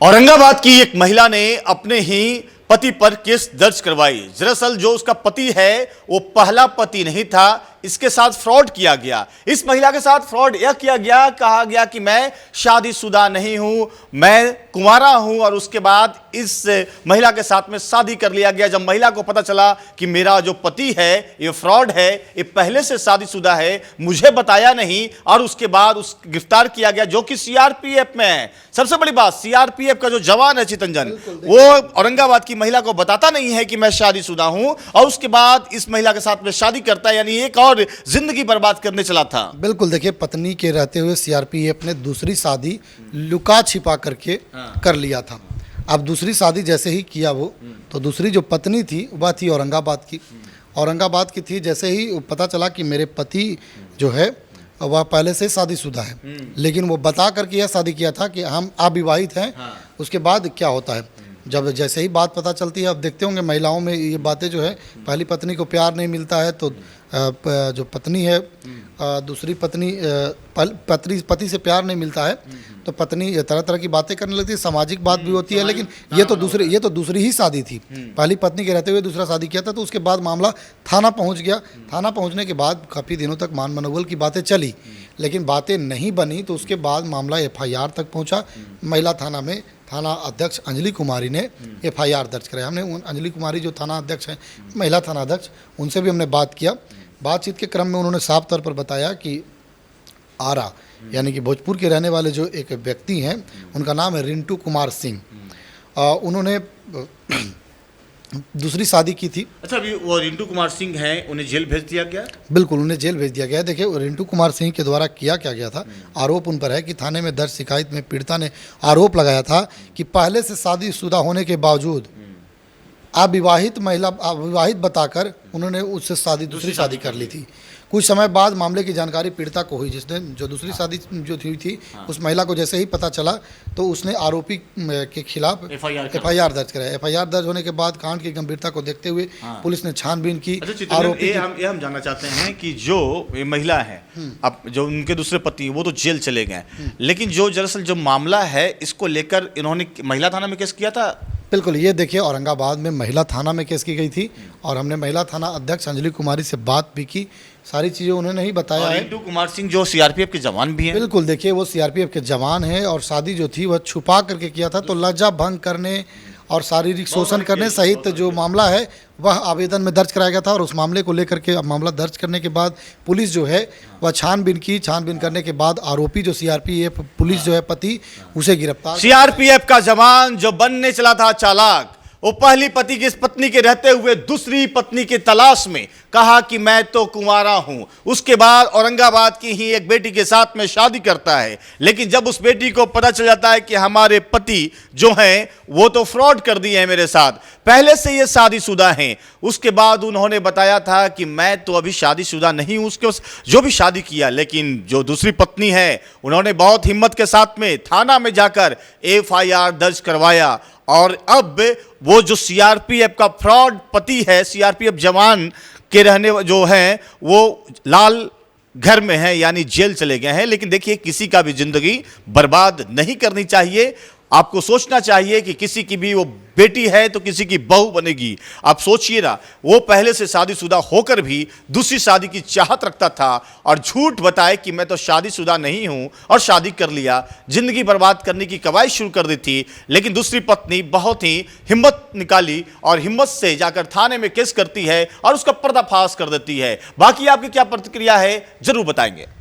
औरंगाबाद की एक महिला ने अपने ही पति पर केस दर्ज करवाई। दरअसल जो उसका पति है वो पहला पति नहीं था, इसके साथ फ्रॉड किया गया। इस महिला के साथ फ्रॉड यह किया गया, कहा गया कि मैं शादीशुदा नहीं हूं, मैं कुंवारा हूं, और उसके बाद इस महिला के साथ में शादी कर लिया गया। जब महिला को पता चला कि मेरा जो पति है ये फ्रॉड है, ये पहले से शादीशुदा है, मुझे बताया नहीं, और उसके बाद उस गिरफ्तार किया गया जो कि सीआरपीएफ में है। सबसे बड़ी बात, सीआरपीएफ का जो जवान है चितरंजन, वो औरंगाबाद की महिला को बताता नहीं है कि मैं शादीशुदा हूं, और उसके बाद इस महिला के साथ में शादी करता है, यानी एक और जिंदगी बर्बाद करने चला था। बिल्कुल, देखिए, पत्नी के रहते हुए सीआरपीएफ ने दूसरी शादी लुका छिपा करके कर लिया था। अब दूसरी शादी जैसे ही किया वो, तो दूसरी जो पत्नी थी वह थी औरंगाबाद की थी। जैसे ही पता चला कि मेरे पति जो है वह पहले से शादीशुदा है, लेकिन वो बता करके यह शादी किया था कि हम अविवाहित हैं। उसके बाद क्या होता है, जब जैसे ही बात पता चलती है, अब देखते होंगे महिलाओं में ये बातें जो है, पहली पत्नी को प्यार नहीं मिलता है तो जो पत्नी है दूसरी पत्नी पति से प्यार नहीं मिलता है तो पत्नी तरह तरह की बातें करने लगती है। सामाजिक बात भी होती है, लेकिन ये तो दूसरी ही शादी थी। पहली पत्नी के रहते हुए दूसरा शादी किया था, तो उसके बाद मामला थाना पहुंच गया। थाना पहुंचने के बाद काफ़ी दिनों तक मान मनोबल की बातें चली, लेकिन बातें नहीं बनी, तो उसके बाद मामला एफआईआर तक पहुंचा। महिला थाना में थाना अध्यक्ष अंजलि कुमारी ने एफआईआर दर्ज कराया। हमने अंजलि कुमारी जो थाना अध्यक्ष हैं, महिला थाना अध्यक्ष, उनसे भी हमने बात किया। बातचीत के क्रम में उन्होंने साफ तौर पर बताया कि आरा यानी कि भोजपुर के रहने वाले जो एक व्यक्ति हैं, उनका नाम है रिंटू कुमार सिंह, उन्होंने दूसरी शादी की थी। अच्छा, अभी वो रिंटू कुमार सिंह हैं, उन्हें जेल भेज दिया गया? बिल्कुल, उन्हें जेल भेज दिया गया। देखिए, रिंटू कुमार सिंह के द्वारा किया क्या गया था, आरोप उन पर है कि थाने में दर्ज शिकायत में पीड़िता ने आरोप लगाया था कि पहले से शादीशुदा होने के बावजूद अविवाहित बताकर उन्होंने उससे दूसरी शादी कर ली थी। कुछ समय बाद मामले की जानकारी पीड़िता को हुई, जिसने जो दूसरी शादी जो हुई थी, उस महिला को जैसे ही पता चला तो उसने आरोपी के खिलाफ एफआईआर दर्ज कराया। एफआईआर दर्ज होने के बाद कांड की गंभीरता को देखते हुए पुलिस ने छानबीन की। आरोपी हम जानना चाहते हैं कि जो ये महिला है, अब जो उनके दूसरे पति वो तो जेल चले गए, लेकिन जो दरअसल जो मामला है इसको लेकर इन्होंने महिला थाना में केस किया था। बिल्कुल, ये देखिए, औरंगाबाद में महिला थाना में केस की गई थी, और हमने महिला थाना अध्यक्ष अंजलि कुमारी से बात भी की। सारी चीज़ें उन्होंने ही बताया है। रिंटू कुमार सिंह जो सीआरपीएफ के जवान भी हैं। बिल्कुल, देखिए, वो सीआरपीएफ के जवान हैं, और शादी जो थी वह छुपा करके किया था, तो लज्जा भंग करने और शारीरिक शोषण करने सहित जो मामला है वह आवेदन में दर्ज कराया गया था। और उस मामले को लेकर के मामला दर्ज करने के बाद पुलिस जो है वह छानबीन की। छानबीन करने के बाद आरोपी जो सीआरपीएफ पुलिस जो है पति, उसे गिरफ्तार। सीआरपीएफ का जवान जो बनने चला था चालाक, वो पहली पति की पत्नी के रहते हुए दूसरी पत्नी की तलाश में कहा कि मैं तो कुंवारा हूं। उसके बाद औरंगाबाद की ही एक बेटी के साथ में शादी करता है, लेकिन जब उस बेटी को पता चल जाता है कि हमारे पति जो हैं वो तो फ्रॉड कर दिए हैं मेरे साथ, पहले से ये शादीशुदा हैं, उसके बाद उन्होंने बताया था कि मैं तो अभी शादीशुदा नहीं हूं। उसके जो भी शादी किया, लेकिन जो दूसरी पत्नी है उन्होंने बहुत हिम्मत के साथ में थाना में जाकर एफआईआर दर्ज करवाया। और अब वो जो सीआरपीएफ का फ्रॉड पति है, सीआरपीएफ जवान के रहने जो हैं, वो लाल घर में हैं, यानी जेल चले गए हैं। लेकिन देखिए, किसी का भी जिंदगी बर्बाद नहीं करनी चाहिए। आपको सोचना चाहिए कि किसी की भी वो बेटी है तो किसी की बहू बनेगी। आप सोचिए ना, वो पहले से शादीशुदा होकर भी दूसरी शादी की चाहत रखता था, और झूठ बताए कि मैं तो शादीशुदा नहीं हूं, और शादी कर लिया, जिंदगी बर्बाद करने की कवायद शुरू कर दी थी। लेकिन दूसरी पत्नी बहुत ही हिम्मत निकाली और हिम्मत से जाकर थाने में केस करती है और उसका पर्दाफाश कर देती है। बाकी आपकी क्या प्रतिक्रिया है, जरूर बताएंगे।